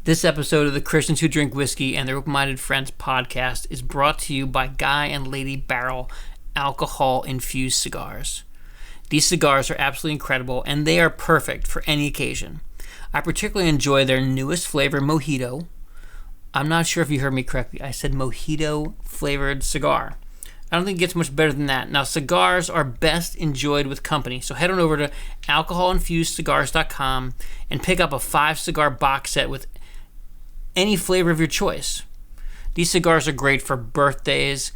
This episode of the Christians Who Drink Whiskey and Their Open-Minded Friends podcast is brought to you by Guy and Lady Barrel alcohol-infused cigars. These cigars are absolutely incredible, and they are perfect for any occasion. I particularly enjoy their newest flavor, Mojito. I'm not sure if you heard me correctly. I said Mojito-flavored cigar. I don't think it gets much better than that. Now, cigars are best enjoyed with company, so head on over to alcoholinfusedcigars.com and pick up a 5-cigar box set with any flavor of your choice. These cigars are great for birthdays,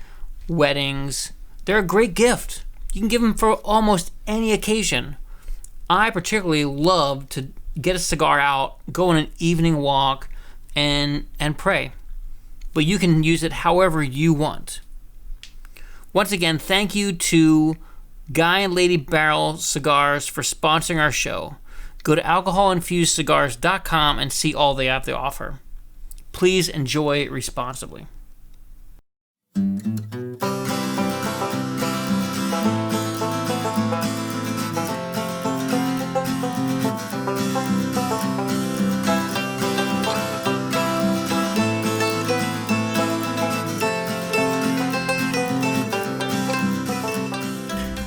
weddings. They're a great gift. You can give them for almost any occasion. I particularly love to get a cigar out, go on an evening walk, and pray. But you can use it however you want. Once again, thank you to Guy and Lady Barrel Cigars for sponsoring our show. Go to alcoholinfusedcigars.com and see all they have to offer. Please enjoy responsibly.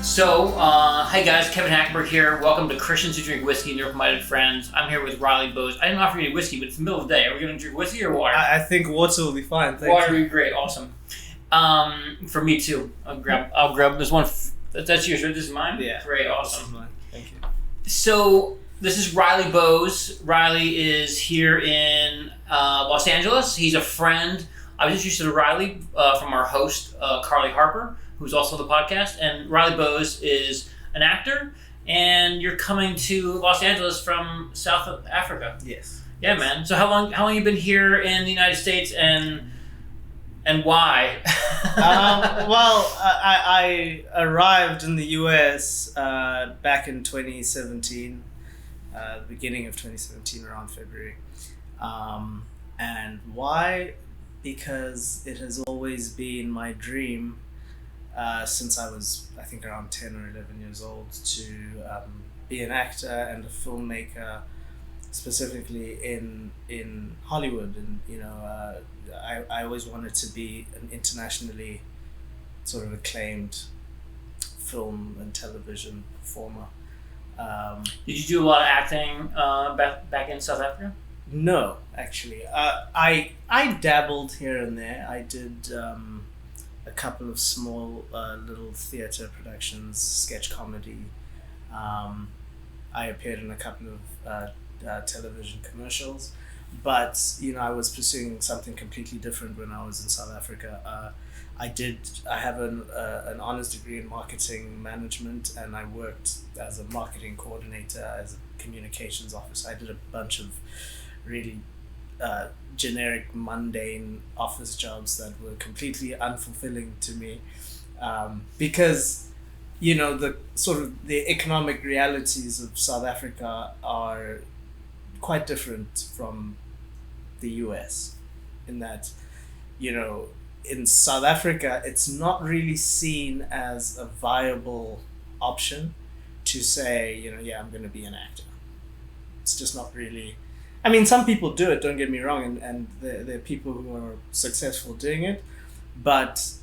So, hi guys, Kevin Hackberg here. Welcome to Christians Who Drink Whiskey and Their Open-Minded Friends. I'm here with Riley Bowes. I didn't offer you any whiskey, but it's the middle of the day. Are we going to drink whiskey or water? I think water will be fine. Water will be great. Awesome. For me too. I'll grab this one. That's yours, right? This is mine? Yeah. Great. Awesome. This is mine. Thank you. So, this is Riley Bowes. Riley is here in Los Angeles. He's a friend. I was introduced to Riley from our host, Carly Harper, who's also on the podcast. And Riley Bowes is an actor, and you're coming to Los Angeles from South Africa. Yes. Yeah, man. So how long you been here in the United States, and why? I arrived in the US back in 2017, the beginning of 2017, around February. And why? Because it has always been my dream since I was, I think, around 10 or 11 years old, to be an actor and a filmmaker, specifically in Hollywood. And I always wanted to be an internationally sort of acclaimed film and television performer. Did you do a lot of acting back in South Africa? No, actually. I dabbled here and there. I did a couple of small little theatre productions, sketch comedy. I appeared in a couple of television commercials, but I was pursuing something completely different when I was in South Africa. I have an honors degree in marketing management, and I worked as a marketing coordinator, as a communications officer. I did a bunch of really generic, mundane office jobs that were completely unfulfilling to me, because the sort of the economic realities of South Africa are quite different from the US, in that in South Africa it's not really seen as a viable option to say I'm going to be an actor. It's just not really. I mean, some people do it, don't get me wrong, and there are people who are successful doing it, but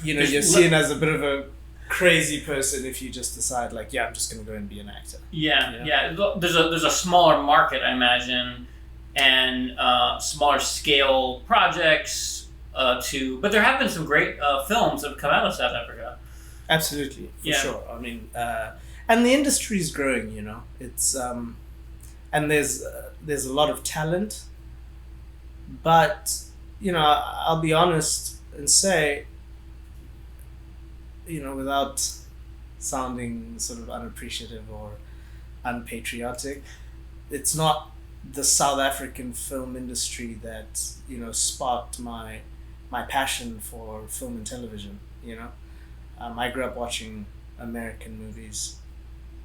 you're seen as a bit of a crazy person if you just decide I'm just going to go and be an actor. Yeah. There's a smaller market, I imagine, and smaller scale projects but there have been some great films that have come out of South Africa. Absolutely, for sure. I mean, and the industry is growing. It's and there's a lot of talent, but I'll be honest and say, without sounding sort of unappreciative or unpatriotic, it's not the South African film industry that sparked my passion for film and television. I grew up watching American movies,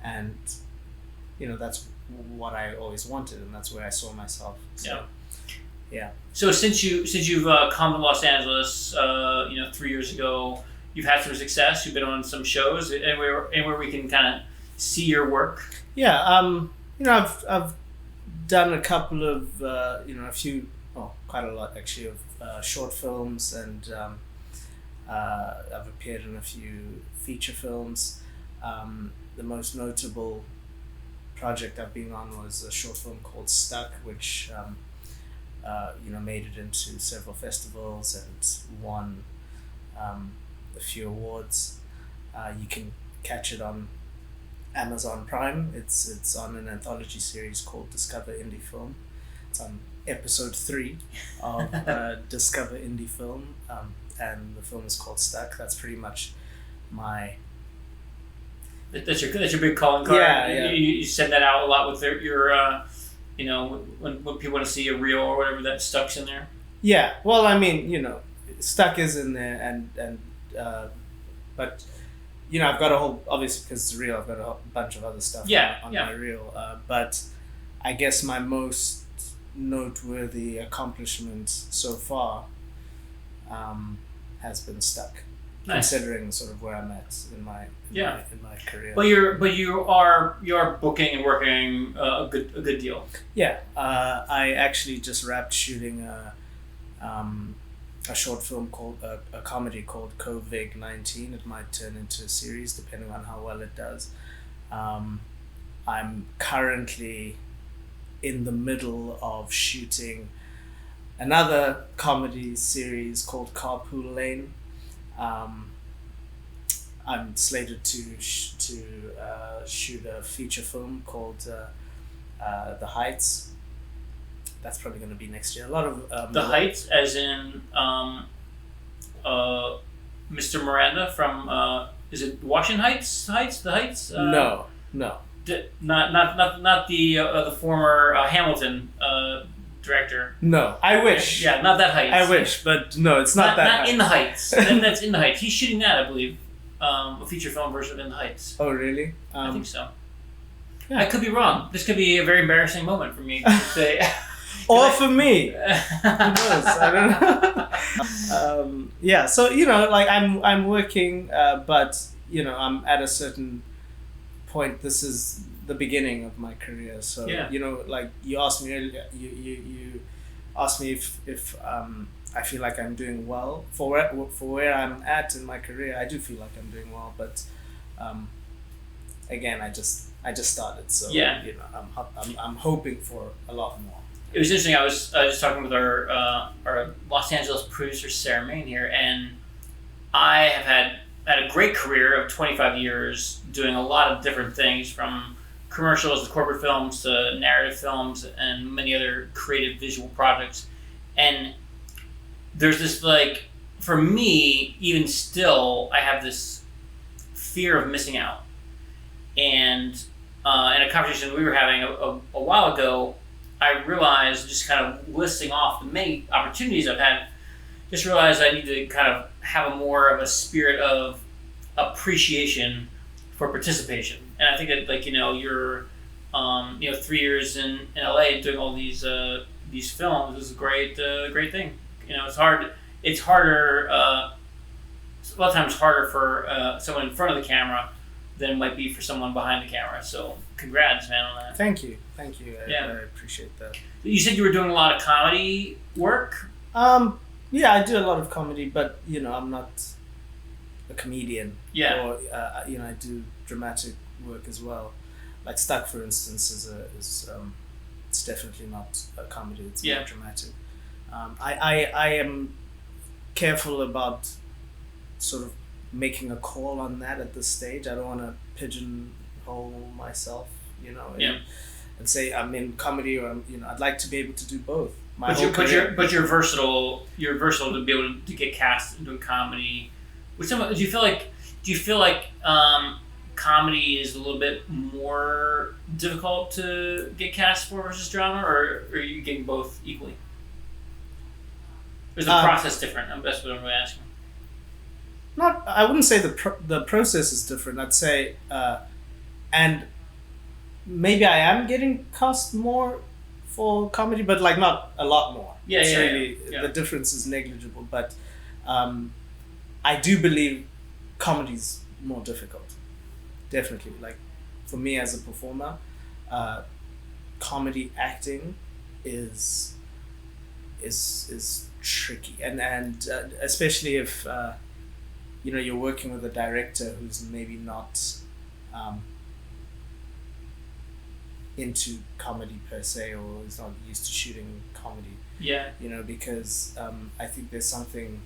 and that's what I always wanted, and that's where I saw myself. So, yeah. So since you've come to Los Angeles, 3 years ago, you've had some success. You've been on some shows. Anywhere we can kind of see your work. Yeah. I've done a couple of quite a lot actually of short films, and I've appeared in a few feature films. The most notable project I've been on was a short film called Stuck, which made it into several festivals and won a few awards. You can catch it on Amazon Prime. It's on an anthology series called Discover Indie Film. It's on episode 3 of Discover Indie Film, and the film is called Stuck. That's pretty much my... That's your big calling card. Yeah. You send that out a lot with your when people want to see a reel or whatever, that Stuck's in there. Yeah, well, I mean, Stuck is in there, and but I've got a whole, obviously because it's real, I've got a bunch of other stuff on my reel. But I guess my most noteworthy accomplishment so far has been Stuck. Nice. Considering sort of where I'm at in my career. But you are booking and working a good deal. Yeah, I actually just wrapped shooting a short film called a comedy called CWDW&TOMF. It might turn into a series depending on how well it does. I'm currently in the middle of shooting another comedy series called Carpool Lane. I'm slated to shoot a feature film called The Heights. That's probably going to be next year. A lot of The Heights, as in Mr. Miranda from is it Washington Heights? The Heights? No. Not the former Hamilton director. No, I wish. Yeah, not that Heights. I wish, but no, it's not that. Not Heights. In the Heights. Then that's In the Heights. He's shooting that, I believe. A feature film version of In the Heights. Oh, really? I think so. Yeah. I could be wrong. This could be a very embarrassing moment for me to say. Or for me. Who knows? I don't know. Yeah, so I'm working, but I'm at a certain point. This is the beginning of my career. So you asked me earlier. You asked me if I feel like I'm doing well for where I'm at in my career. I do feel like I'm doing well, but again, I just started, so I'm hoping for a lot more. It was interesting. I was just talking with our Los Angeles producer Sarah Main here, and I have had a great career of 25 years doing a lot of different things, from commercials to corporate films to narrative films and many other creative visual projects. And there's this, for me, even still, I have this fear of missing out. And in a conversation we were having a while ago, I realized, just kind of listing off the many opportunities I've had, just realized I need to kind of have more of a spirit of appreciation for participation. And I think that, you're 3 years in LA doing all these films is a great thing. It's hard. It's harder. A lot of times harder for someone in front of the camera than it might be for someone behind the camera. So, congrats, man, on that. Thank you. I appreciate that. You said you were doing a lot of comedy work. Yeah, I do a lot of comedy, but I'm not a comedian. Yeah. Or I do dramatic work as well. Like Stuck, for instance, is it's definitely not a comedy. It's more dramatic. I am careful about sort of making a call on that at this stage. I don't want to pigeonhole myself, and say I'm in comedy, or I'd like to be able to do both. But you're versatile. You're versatile to be able to get cast into a comedy. Do you feel like comedy is a little bit more difficult to get cast for versus drama, or are you getting both equally? Or is the process different? That's what I'm really asking. I wouldn't say the process is different. I'd say, and maybe I am getting cast more for comedy, but not a lot more. The difference is negligible. But I do believe comedy's more difficult. Definitely, for me as a performer, comedy acting is tricky, and especially if you're working with a director who's maybe not into comedy per se, or is not used to shooting comedy. Yeah. Because I think there's something.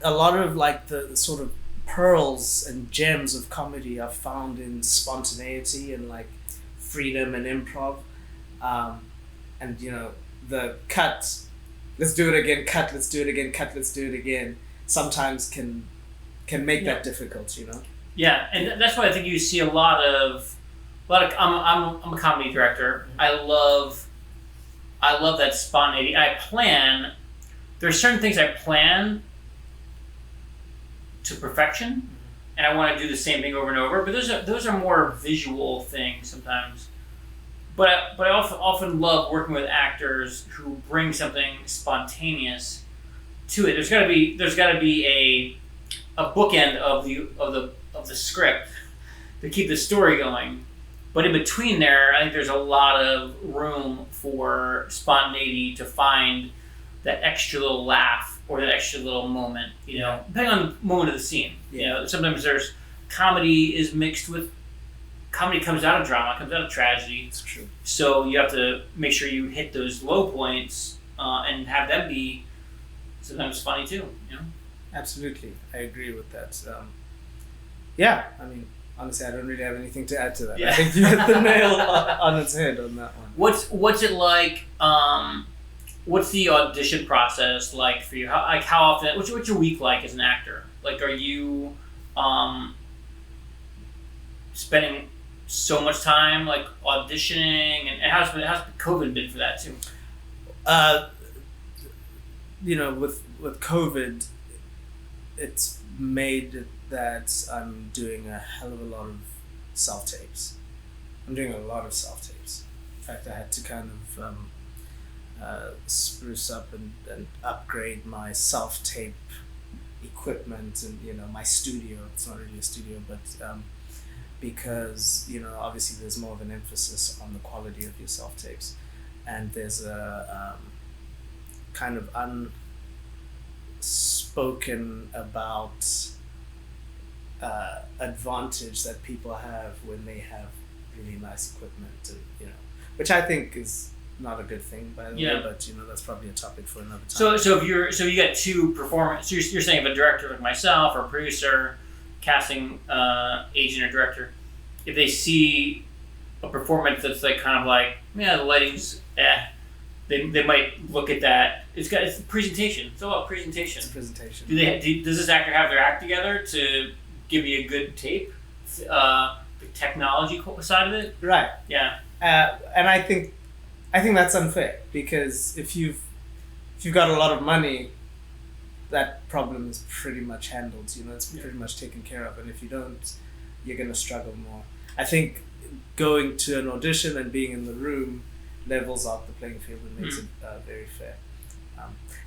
A lot of like the sort of pearls and gems of comedy are found in spontaneity and like freedom and improv, and the cut, let's do it again, cut, let's do it again, cut, let's do it again, sometimes can make that difficult. Yeah, and that's why I think you see a lot of I'm a comedy director. I love that spontaneity. There's certain things I plan to perfection, and I want to do the same thing over and over. But those are more visual things sometimes. But I often love working with actors who bring something spontaneous to it. There's got to be a bookend of the script to keep the story going. But in between there, I think there's a lot of room for spontaneity to find that extra little laugh or that extra little moment, depending on the moment of the scene. Yeah. Sometimes there's comedy is mixed with comedy comes out of drama, comes out of tragedy. It's true. So you have to make sure you hit those low points and have them be sometimes funny too. Absolutely, I agree with that. Yeah, I mean, honestly, I don't really have anything to add to that. Yeah. I think you hit the nail on its head on that one. What's it like? What's the audition process like for you? How often? What's your week like as an actor? Like, are you spending so much time like auditioning, and how's COVID been for that too? With COVID, it's made it that I'm doing a hell of a lot of self-tapes. I'm doing a lot of self-tapes. In fact, I had to kind of spruce up and upgrade my self-tape equipment and my studio. It's not really a studio, but because obviously there's more of an emphasis on the quality of your self-tapes, and there's a kind of unspoken about advantage that people have when they have really nice equipment, and which I think is not a good thing, by the way, but that's probably a topic for another time. So if you get two performance, you're saying if a director like myself or a producer, casting agent or director, if they see a performance that's like kind of like the lighting's they might look at that. It's a presentation. It's all about presentation. It's a presentation. Does this actor have their act together to give you a good tape? The technology side of it, right? Yeah. And I think that's unfair, because if you've got a lot of money, that problem is pretty much handled. It's pretty much taken care of, and if you don't, you're gonna struggle more. I think going to an audition and being in the room levels out the playing field and makes it very fair.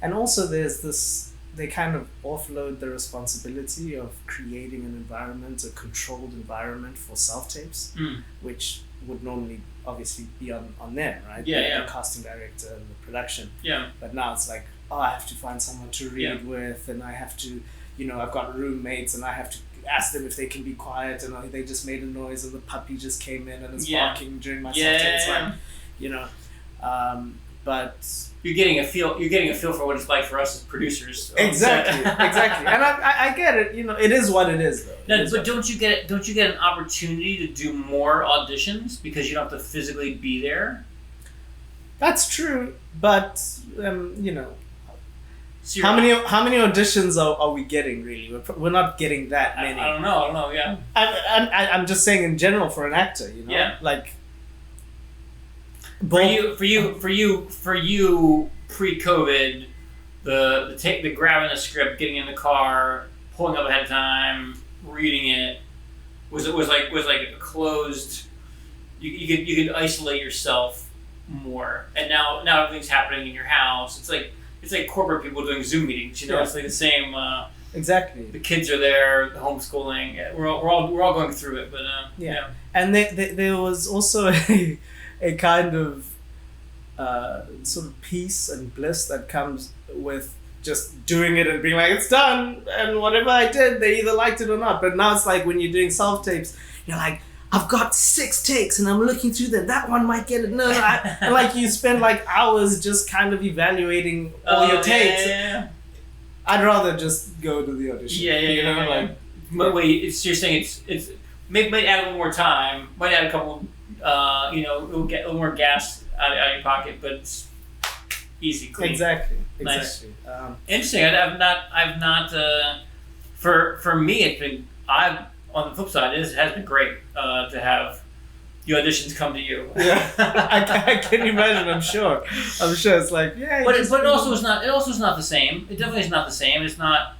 And also there's this, they kind of offload the responsibility of creating an environment, a controlled environment for self-tapes, which would normally obviously be on them, right? The casting director and the production. Yeah. But now it's like, I have to find someone to read with, and I have to, I've got roommates, and I have to ask them if they can be quiet, and they just made a noise, and the puppy just came in and is barking during my self-tape. It's like, but you're getting a feel for what it's like for us as producers. Exactly. And I get it. It is what it is, though. But don't you get an opportunity to do more auditions because you don't have to physically be there? That's true, but So how many auditions are we getting, really? We're not getting that many. I don't know. Yeah. I'm just saying in general for an actor, Yeah. like. For you, pre-COVID, the grabbing the script, getting in the car, pulling up ahead of time, reading it, was like a closed. You could isolate yourself more, and now everything's happening in your house. It's like corporate people doing Zoom meetings. It's like the same. exactly. The kids are there, the homeschooling. We're all going through it, but Yeah. And there was also a kind of sort of peace and bliss that comes with just doing it and being like, it's done, and whatever I did, they either liked it or not. But now it's like when you're doing self tapes, you're like, I've got 6 takes and I'm looking through them. That one might get it. No, and like you spend like hours just kind of evaluating all your takes. Yeah. I'd rather just go to the audition. Like. But wait, you're saying it's might add a little more time, might add a couple, it'll get a little more gas out of your pocket, but it's easy, clean. Exactly. Nice. Interesting. I've not. For me, it's been. On the flip side, it has been great to have the auditions come to you. Yeah, I can imagine. I'm sure it's like But it also is not. It also is not the same. It definitely is not the same. It's not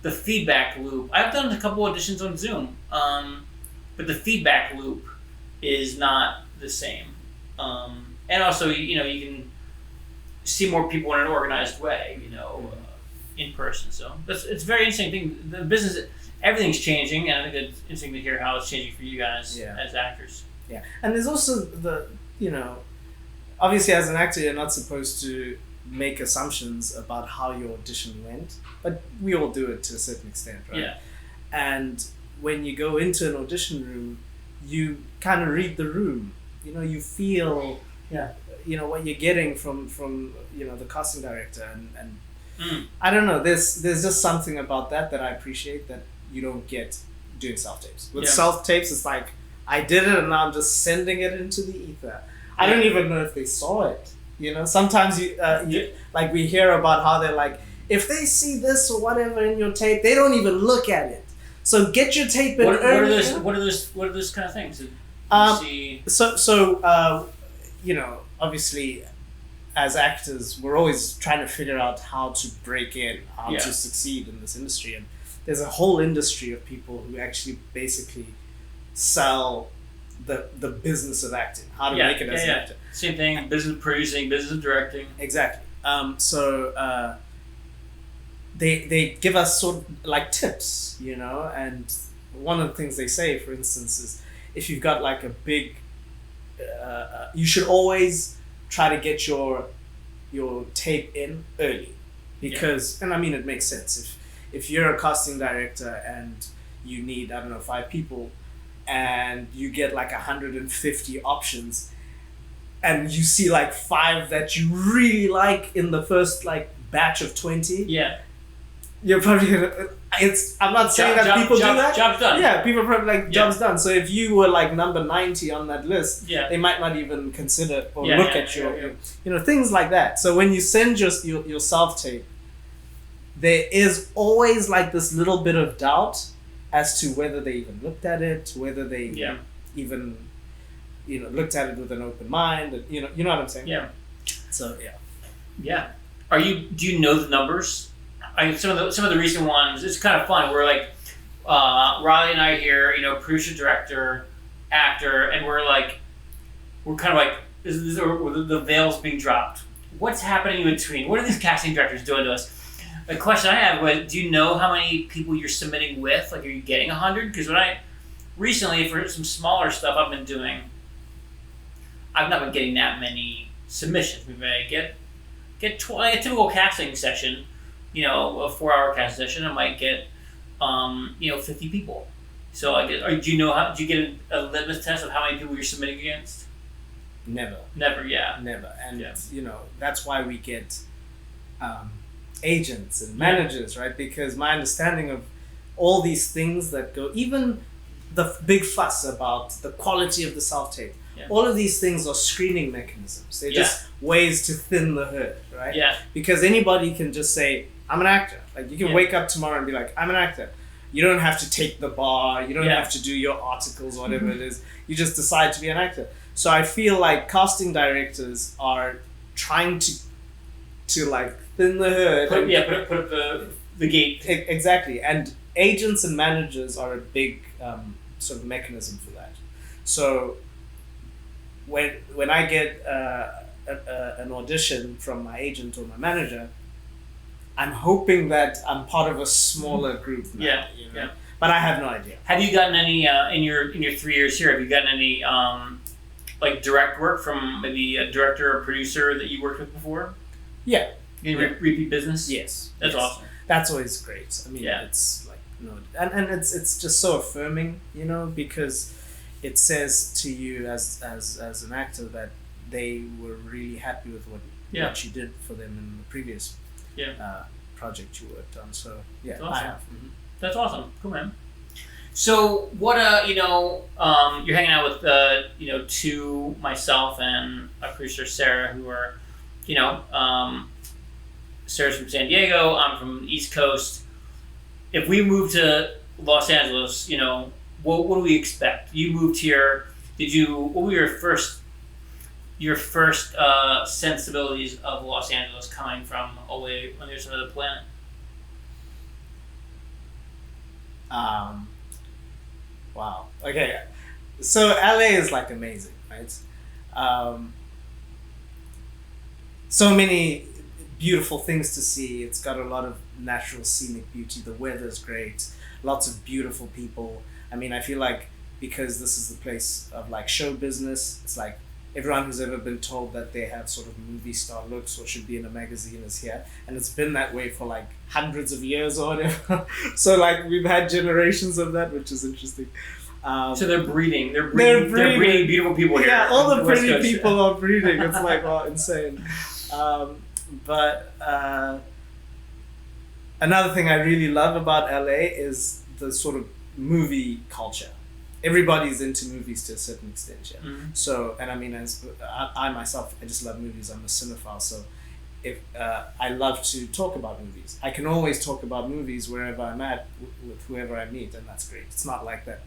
the feedback loop. I've done a couple auditions on Zoom, but the feedback loop is not the same. And also, you can see more people in an organized way, in person. So it's a very interesting thing. The business, everything's changing, and I think it's interesting to hear how it's changing for you guys as actors. Yeah, and there's also the, obviously as an actor, you're not supposed to make assumptions about how your audition went, but we all do it to a certain extent, right? Yeah. And when you go into an audition room, you kind of read the room. You feel, what you're getting from the casting director, and I don't know. There's just something about that I appreciate that you don't get doing self tapes. With self tapes, it's like I did it and now I'm just sending it into the ether. I don't even know if they saw it. Sometimes you like we hear about how they're like, if they see this or whatever in your tape, they don't even look at it. So get your tape in early. What are those kind of things? Obviously, as actors, we're always trying to figure out how to break in, how to succeed in this industry, and there's a whole industry of people who actually basically sell the business of acting, how to make it as an actor. Same thing, business producing, business directing. Exactly. So they give us sort of like tips, and one of the things they say, for instance, is if you've got like a big, you should always try to get your tape in early, because, and I mean, it makes sense. If you're a casting director and you need, 5 people, and you get like 150 options, and you see like 5 that you really like in the first like batch of 20, you're probably gonna. I'm not saying that people do that. Job's done. Yeah, people are probably like, job's done. So if you were like number 90 on that list, they might not even consider or look at your things like that. So when you send your self tape, there is always like this little bit of doubt as to whether they even looked at it, whether they even looked at it with an open mind. You know what I'm saying? Yeah. So yeah. Do you know the numbers? Some of the recent ones, it's kind of fun. We're like, Riley and I here, producer, director, actor, and we're kind of like, the veil's being dropped. What's happening in between? What are these casting directors doing to us? The question I had was, do you know how many people you're submitting with? Like, are you getting 100? Because recently, for some smaller stuff I've been doing, I've not been getting that many submissions. Maybe I get a typical casting session, a 4-hour casting session, I might get, 50 people. So do you get a litmus test of how many people you're submitting against? Never. Yeah. Never. And, that's why we get agents and managers, right? Because my understanding of all these things that go, even the big fuss about the quality of the self-tape, all of these things are screening mechanisms. They're just ways to thin the herd, right? Yeah. Because anybody can just say, I'm an actor. Like, you can wake up tomorrow and be like, I'm an actor. You don't have to take the bar. You don't have to do your articles, whatever it is. You just decide to be an actor. So I feel like casting directors are trying to like thin the herd. Put up the gate. Exactly. And agents and managers are a big sort of mechanism for that. So when I get an audition from my agent or my manager, I'm hoping that I'm part of a smaller group now. Yeah, You know? yeah. But I have no idea. Have you gotten any in your 3 years here? Have you gotten any like direct work from maybe a director or producer that you worked with before? Yeah. Any repeat business? Yes. That's awesome. That's always great. I mean, Yeah. it's like and it's just so affirming, you know, because it says to you as an actor that they were really happy with what you did for them in the previous project you worked on. So yeah, That's awesome. I have. Mm-hmm. That's awesome. Cool, man. So what you're hanging out with two, myself and our producer Sarah, who are Sarah's from San Diego, I'm from the East Coast. If we move to Los Angeles, what do we expect? You moved here. What were your first sensibilities of Los Angeles coming from away on the other side of the planet? Wow. Okay. So LA is like amazing, right? So many beautiful things to see. It's got a lot of natural scenic beauty. The weather's great. Lots of beautiful people. I mean, I feel like because this is the place of like show business, it's like everyone who's ever been told that they have sort of movie star looks or should be in a magazine is here. And it's been that way for like hundreds of years or whatever. So like we've had generations of that, which is interesting. So they're breeding. They're breeding beautiful people here. Yeah, all the pretty people are breeding. It's like, oh, insane. But another thing I really love about LA is the sort of movie culture. Everybody's into movies to a certain extent, yeah. Mm-hmm. So, and I mean, as I myself, I just love movies. I'm a cinephile, so if I love to talk about movies, I can always talk about movies wherever I'm at with whoever I meet, and that's great. It's not like that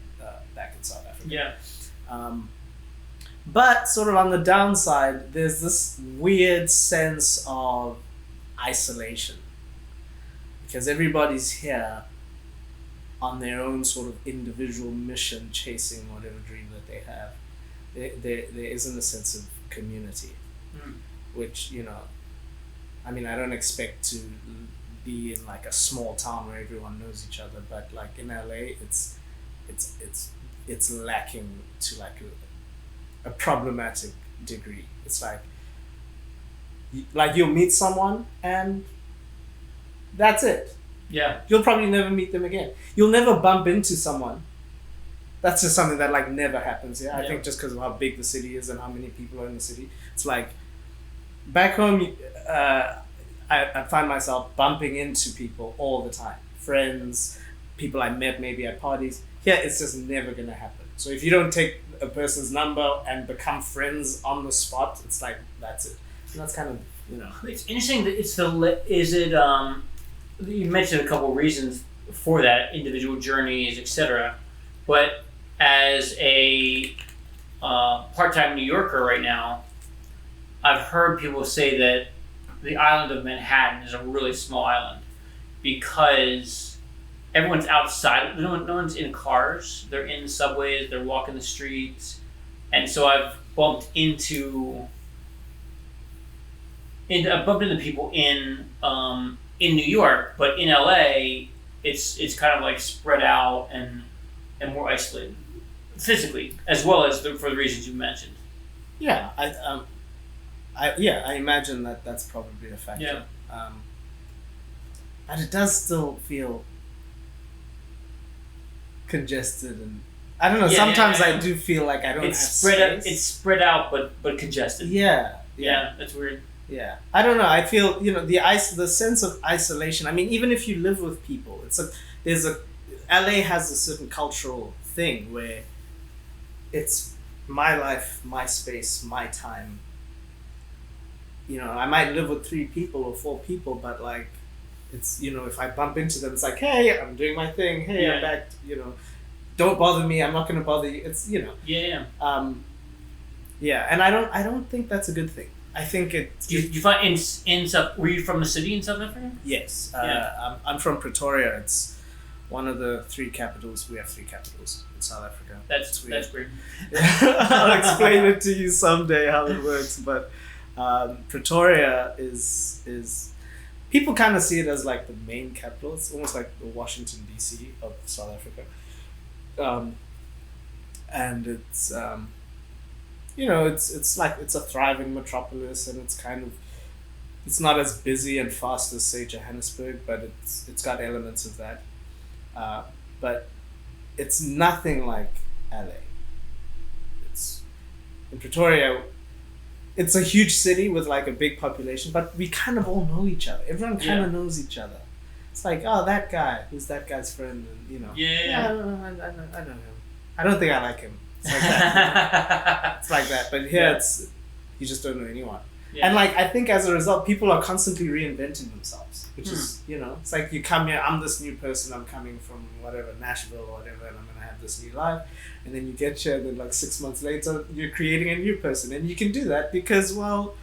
back in South Africa. Yeah. But sort of on the downside, there's this weird sense of isolation because everybody's here on their own sort of individual mission, chasing whatever dream that they have. There isn't a sense of community, which, I mean, I don't expect to be in like a small town where everyone knows each other, but like in LA, it's lacking to like a problematic degree. It's like you'll meet someone and that's it. Yeah. You'll probably never meet them again. You'll never bump into someone. That's just something that like never happens. Yeah, I think just because of how big the city is and how many people are in the city, it's like back home. I find myself bumping into people all the time. Friends, people I met maybe at parties. Here, it's just never gonna happen. So if you don't take a person's number and become friends on the spot, it's like that's it. And that's kind of It's interesting that you mentioned a couple of reasons for that, individual journeys, etc. But as a part-time New Yorker right now, I've heard people say that the island of Manhattan is a really small island because everyone's outside. No one's in cars. They're in subways. They're walking the streets, and so I've bumped into people in New York, but in LA, it's kind of like spread out and more isolated, physically as well as for the reasons you mentioned. Yeah, I imagine that's probably a factor. Yeah. But it does still feel congested, and I don't know. Sometimes I do feel like I don't have space. It's spread out, but congested. Yeah, that's weird. Yeah, I don't know. I feel the sense of isolation. I mean, even if you live with people, LA has a certain cultural thing where it's my life, my space, my time. I might live with 3 people or 4 people, but like, it's if I bump into them, it's like, hey, I'm doing my thing. Hey, I'm back. Don't bother me. I'm not gonna bother you. It's Yeah. And I don't think that's a good thing. I think you find in South. Were you from the city in South Africa? Yes. I'm from Pretoria. It's one of the 3 capitals. We have 3 capitals in South Africa. That's weird. I'll explain it to you someday how it works. But Pretoria is people kind of see it as like the main capital. It's almost like the Washington D.C. of South Africa, and it's it's like it's a thriving metropolis, and it's not as busy and fast as say Johannesburg, but it's got elements of that, but it's nothing like LA. It's in Pretoria. It's a huge city with like a big population, but we kind of all know each other. Everyone kind of knows each other. It's like, oh, that guy, who's that guy's friend, and I know him. I don't think I like him. It's like that. It's like that. But here, it's you just don't know anyone. Yeah. And like I think as a result, people are constantly reinventing themselves, which is it's like you come here. I'm this new person. I'm coming from whatever Nashville or whatever, and I'm gonna have this new life. And then you get here, and then like 6 months later, you're creating a new person, and you can do that because no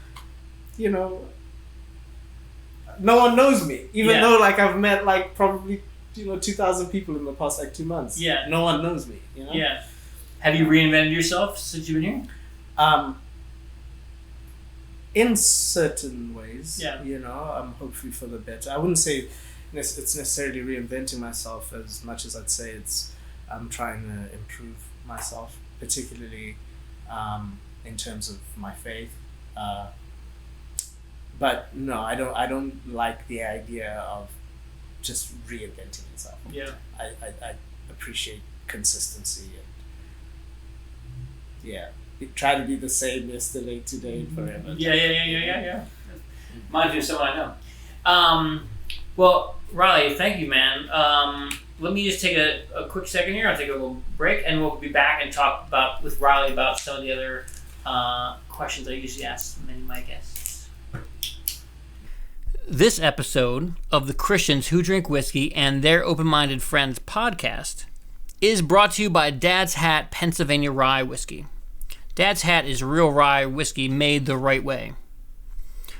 one knows me, even though like I've met like probably 2,000 people in the past like 2 months. Yeah, no one knows me. Yeah. Have you reinvented yourself since you've been here? In certain ways, yeah. Hopefully for the better. I wouldn't say it's necessarily reinventing myself as much as I'd say it's I'm trying to improve myself, particularly in terms of my faith. But no, I don't like the idea of just reinventing yourself. Yeah, I appreciate consistency and you try to be the same yesterday, today, and forever. Yeah. Reminds me of someone I know. Well, Riley, thank you, man. Let me just take a quick second here. I'll take a little break, and we'll be back and talk with Riley about some of the other questions I usually ask many of my guests. This episode of the Christians Who Drink Whiskey and Their Open-Minded Friends podcast is brought to you by Dad's Hat Pennsylvania Rye Whiskey. Dad's Hat is real rye whiskey made the right way.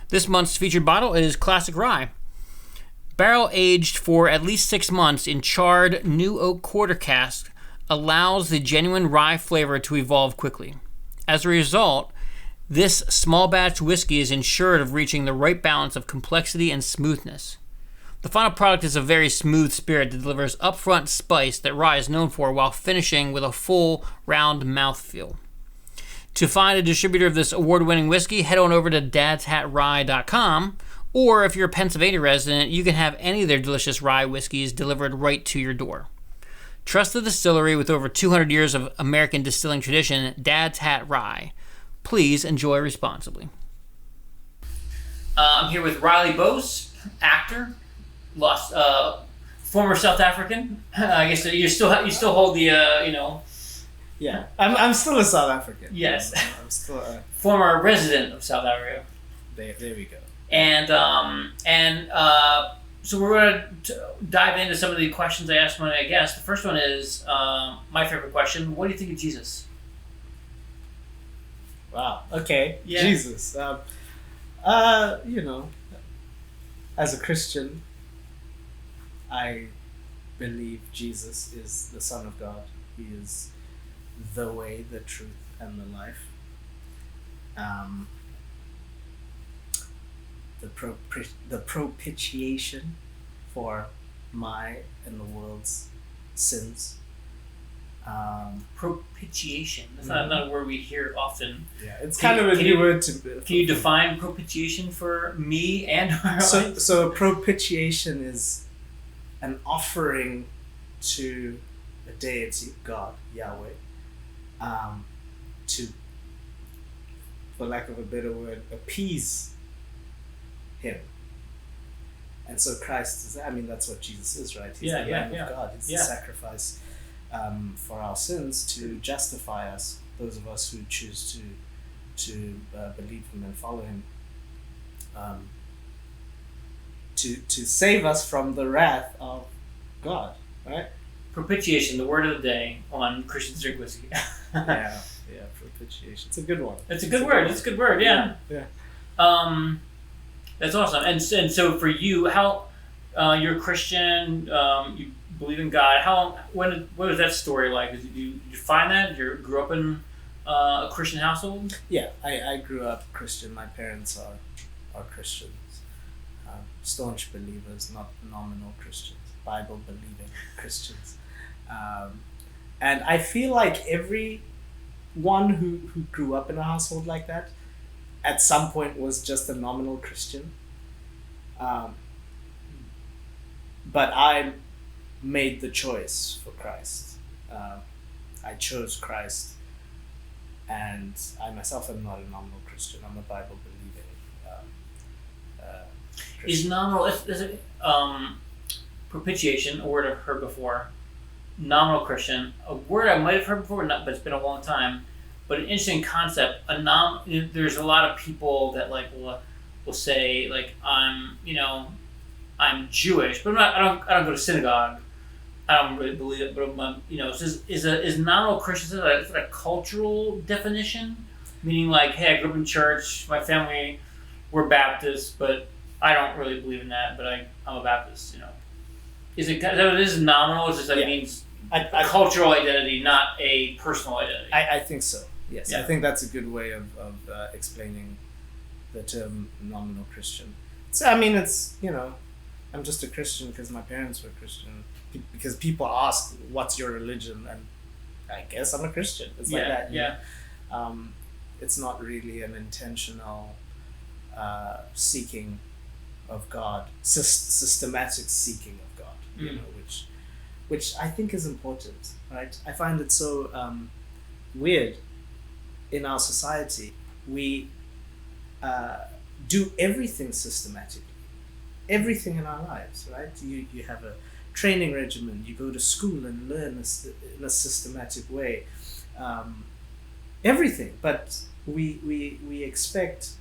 This month's featured bottle is Classic Rye. Barrel aged for at least 6 months in charred new oak quarter cask allows the genuine rye flavor to evolve quickly. As a result, this small batch whiskey is ensured of reaching the right balance of complexity and smoothness. The final product is a very smooth spirit that delivers upfront spice that rye is known for while finishing with a full, round mouthfeel. To find a distributor of this award-winning whiskey, head on over to dadshatrye.com, or if you're a Pennsylvania resident, you can have any of their delicious rye whiskeys delivered right to your door. Trust the distillery with over 200 years of American distilling tradition, Dad's Hat Rye. Please enjoy responsibly. I'm here with Riley Bose, actor, former South African. I guess you still hold the Yeah, I'm still a South African. Yes, I'm still a former resident of South Africa. There we go. And so we're going to dive into some of the questions I asked my guests. The first one is my favorite question: what do you think of Jesus? Wow. Okay. Yeah. Jesus. As a Christian, I believe Jesus is the Son of God. He is the way, the truth, and the life. The propitiation for my and the world's sins. Propitiation. That's not a word we hear often. Yeah, it's kind of a new word to. Can you define propitiation for me and our lives? So propitiation is an offering to a deity, God, Yahweh, to, for lack of a better word, appease him. And so Christ is, that's what Jesus is, right? He's the Lamb of God. He's the sacrifice for our sins to justify us, those of us who choose to believe him and follow him, to save us from the wrath of God, right? Propitiation, the word of the day on Christians Drink Whiskey. Yeah, propitiation. It's a good one. It's a good word. It's a good word. Yeah. That's awesome. And so for you, how you're a Christian, you believe in God. What was that story like? Did you find that you grew up in a Christian household? Yeah, I grew up Christian. My parents are Christians. staunch believers, not nominal Christians, Bible believing Christians. And I feel like everyone who grew up in a household like that at some point was just a nominal Christian. But I made the choice for Christ. I chose Christ, and I myself am not a nominal Christian. I'm a Bible believing Christian. Is nominal, is it, propitiation, a word I've heard before, nominal Christian, a word I might have heard before, but it's been a long time, but an interesting concept. There's a lot of people that like will say like I'm Jewish, but I don't go to synagogue. I don't really believe it, but is nominal Christian is it a cultural definition, meaning like, hey, I grew up in church, my family were Baptists, but I don't really believe in that, but I'm a Baptist. Is it that it is nominal? Is it means a cultural identity, not a personal identity? I think so. Yes, Yeah. I think that's a good way of explaining the term nominal Christian. So I mean, it's I'm just a Christian because my parents were Christian. Because people ask, "What's your religion?" and I guess I'm a Christian. It's like that. Yeah. It's not really an intentional seeking of God, systematic seeking of God. Which I think is important, right? I find it so weird in our society. We do everything systematically, everything in our lives, right? You have a training regimen, you go to school and learn in a systematic way, everything, but we expect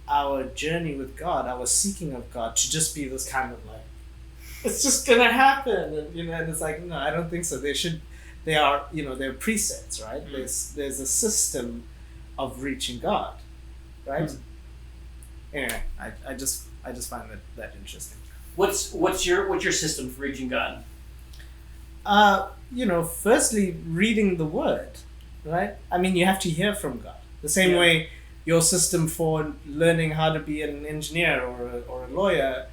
our journey with God, our seeking of God, to just be this kind of like, it's just gonna happen, and it's like, no, I don't think so. They are they're presets, right? There's a system of reaching God, right? Anyway, I just find that interesting. What's your system for reaching God? Firstly, reading the Word, right? I mean, you have to hear from God. The same way your system for learning how to be an engineer or a lawyer,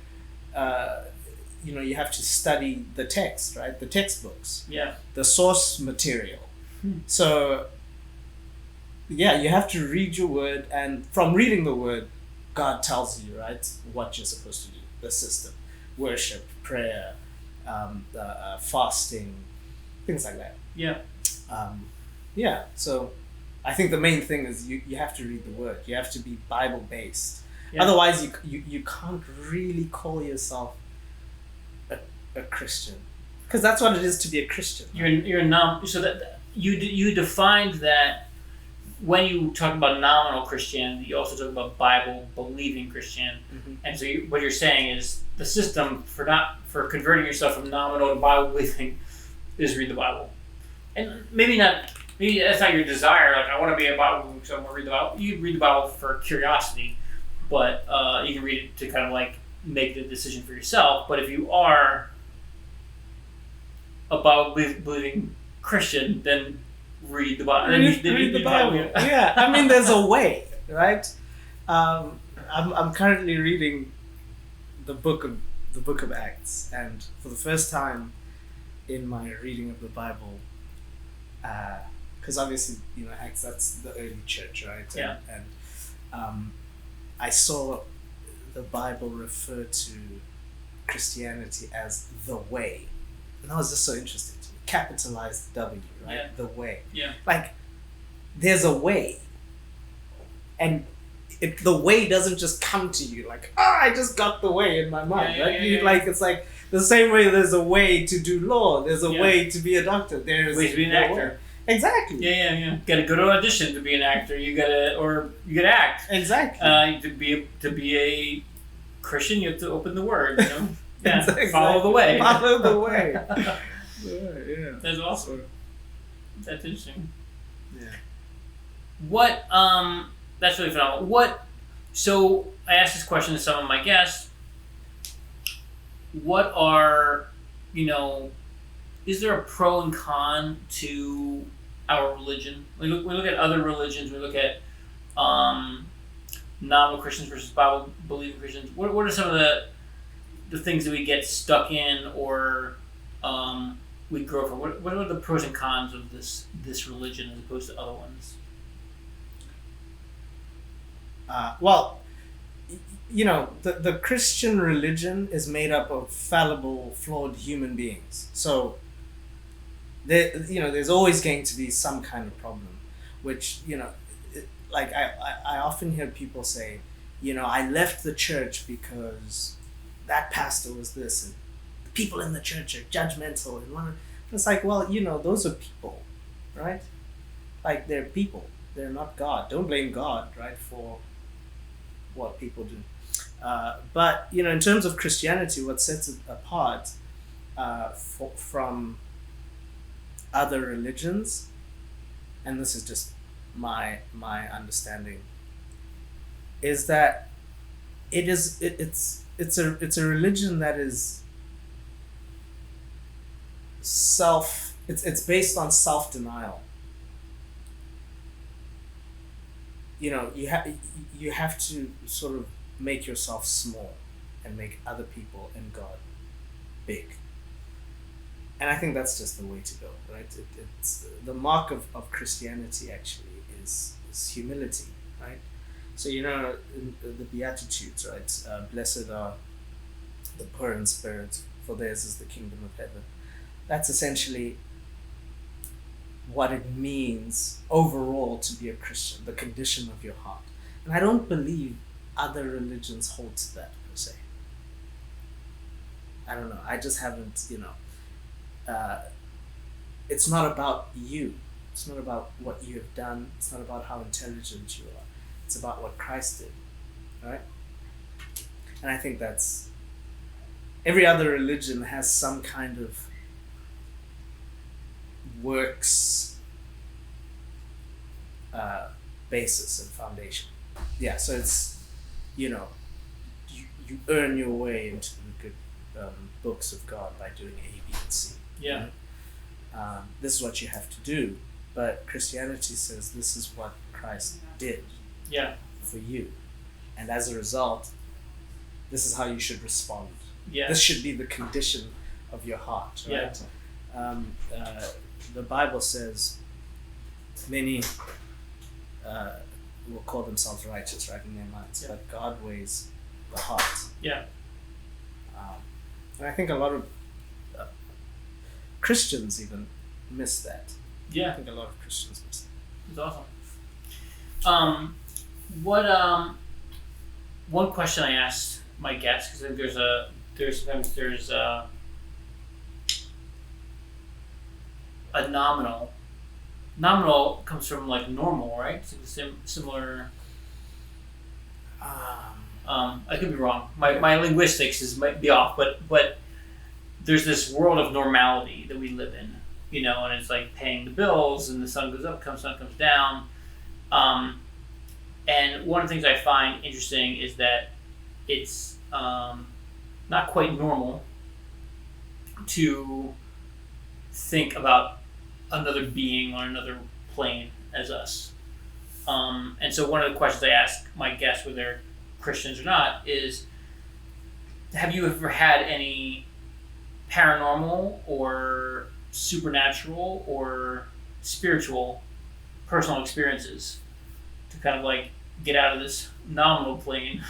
you have to study the text, right? The textbooks. Yeah. The source material. So, you have to read your Word, and from reading the Word, God tells you, right, what you're supposed to do. The system. Worship, prayer, fasting, things like that. Yeah. So I think the main thing is you have to read the Word. You have to be Bible based. Yeah. Otherwise, you can't really call yourself a Christian, because that's what it is to be a Christian. So that you defined that. When you talk about nominal Christianity, you also talk about Bible-believing Christian, and so what you're saying is the system for converting yourself from nominal to Bible-believing is read the Bible, and maybe that's not your desire. Like, I want to be a Bible, so I'm gonna read the Bible. You read the Bible for curiosity, but you can read it to kind of like make the decision for yourself. But if you are a Bible-believing Christian, then read the Bible. Read the Bible. Yeah, I mean, there's a way, right? I'm currently reading the book of Acts, and for the first time in my reading of the Bible, because obviously Acts, that's the early church, right? Yeah. And I saw the Bible refer to Christianity as the way, and that was just so interesting to me. Capitalized W, right? Yeah. The way. Yeah. Like, there's a way, and the way doesn't just come to you like, I just got the way in my mind, right? It's like the same way there's a way to do law, there's a way to be a doctor, there's way to be an actor. Exactly. Yeah. Gotta go to audition to be an actor. You gotta act. Exactly. To be a Christian, you have to open the Word. Yeah. Exactly. Follow the way. Follow the way. Yeah. That's awesome. That's interesting. Yeah. What? That's really phenomenal. So I asked this question to some of my guests. What are, is there a pro and con to our religion? We look at other religions. We look at nominal Christians versus Bible believing Christians. What are some of the things that we get stuck in or we grow from? What are the pros and cons of this religion as opposed to other ones? Well, the Christian religion is made up of fallible, flawed human beings. So there's always going to be some kind of problem, which like I often hear people say, I left the church because that pastor was this, and the people in the church are judgmental, and it's like, well, those are people, right? Like, they're people, they're not God. Don't blame God, right, for what people do. But in terms of Christianity, what sets it apart from other religions, and this is just my understanding, is that it's a religion that is it's based on self-denial. You have to sort of make yourself small and make other people and God big. And I think that's just the way to go, right? It's the mark of Christianity actually is humility, right? So in the Beatitudes, right? Blessed are the poor in spirit, for theirs is the kingdom of heaven. That's essentially what it means overall to be a Christian, the condition of your heart. And I don't believe other religions hold to that per se. I don't know. I just haven't, it's not about you. It's not about what you have done. It's not about how intelligent you are. It's about what Christ did, right? And I think that's... Every other religion has some kind of works basis and foundation. Yeah, so it's, you earn your way into the good books of God by doing A, B, and C. Yeah. This is what you have to do, but Christianity says this is what Christ did. Yeah. For you, and as a result, this is how you should respond. Yeah. This should be the condition of your heart, right? Yeah. The Bible says many will call themselves righteous, right, in their minds, but God weighs the heart. Yeah. And I think a lot of Christians even miss that. Yeah. I think a lot of Christians miss that. It's awesome. One question I asked my guests, because I think there's a nominal. Nominal comes from like normal, right? It's similar. I could be wrong. My linguistics might be off, but there's this world of normality that we live in, and it's like paying the bills, and the sun goes up, sun comes down. And one of the things I find interesting is that it's not quite normal to think about another being on another plane as us. And so one of the questions I ask my guests, whether they're Christians or not, is, have you ever had any paranormal or supernatural or spiritual personal experiences to kind of like get out of this nominal plane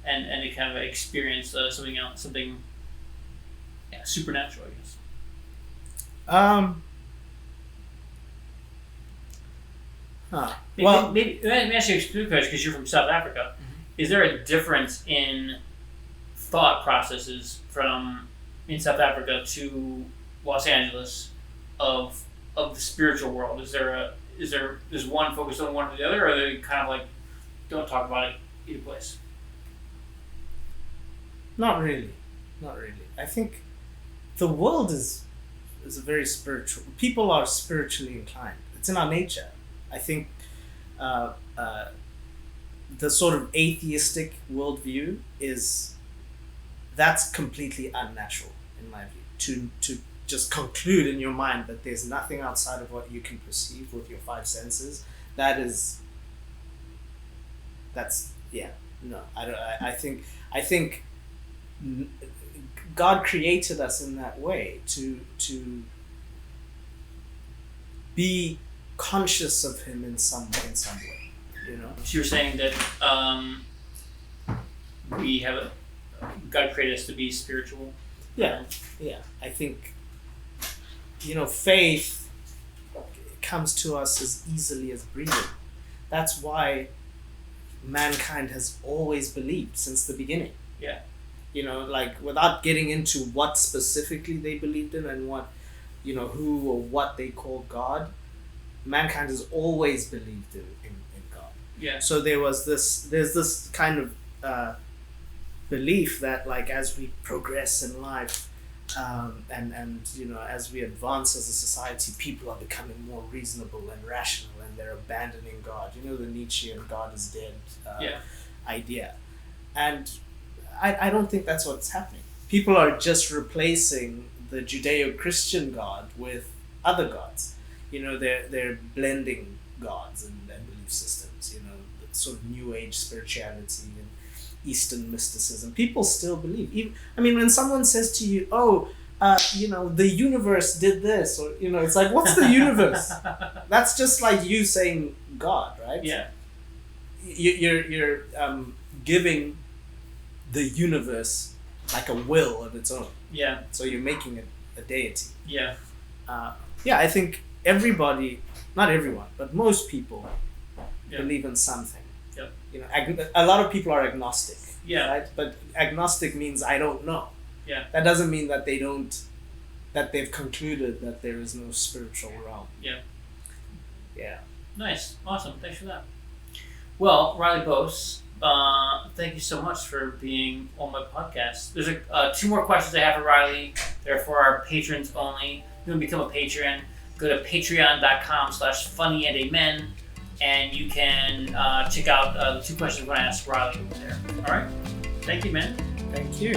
and to kind of experience something else, supernatural, I guess? Maybe let me ask you a specific question, because you're from South Africa. Mm-hmm. Is there a difference in thought processes from in South Africa to Los Angeles of the spiritual world? Is one focused on one or the other, or are they kind of like don't talk about it either place? Not really. I think the world is a very spiritual. People are spiritually inclined. It's in our nature. I think the sort of atheistic worldview that's completely unnatural in my view. To just conclude in your mind that there's nothing outside of what you can perceive with your five senses, that is That's no. I don't. I think God created us in that way to be conscious of Him in some way. You know. So you're saying that we have God created us to be spiritual. Yeah. I think faith comes to us as easily as breathing. That's why mankind has always believed since the beginning. Yeah. Like without getting into what specifically they believed in and what, who or what they called God, mankind has always believed in God. Yeah. So there's this kind of belief that like as we progress in life, and as we advance as a society, people are becoming more reasonable and rational, and they're abandoning God. The Nietzschean God is dead idea, and I don't think that's what's happening. People are just replacing the Judeo-Christian God with other gods. They're blending gods and belief systems. The sort of New Age spirituality and Eastern mysticism. People still believe. When someone says to you, "Oh, the universe did this," or it's like, what's the universe? That's just like you saying God, right? Yeah. You're giving the universe like a will of its own. Yeah. So you're making it a deity. Yeah. I think everybody, not everyone, but most people believe in something. Yep. A lot of people are agnostic. Yeah. Right? But agnostic means I don't know. Yeah. That doesn't mean that that they've concluded that there is no spiritual realm. Yeah. Yeah. Nice. Awesome. Thanks for that. Well, Riley Bose, thank you so much for being on my podcast. There's two more questions I have for Riley. They're for our patrons only. If you want to become a patron, go to patreon.com/funny&amen, and you can check out the two questions I'm going to ask Riley over there. All right? Thank you, man. Thank you.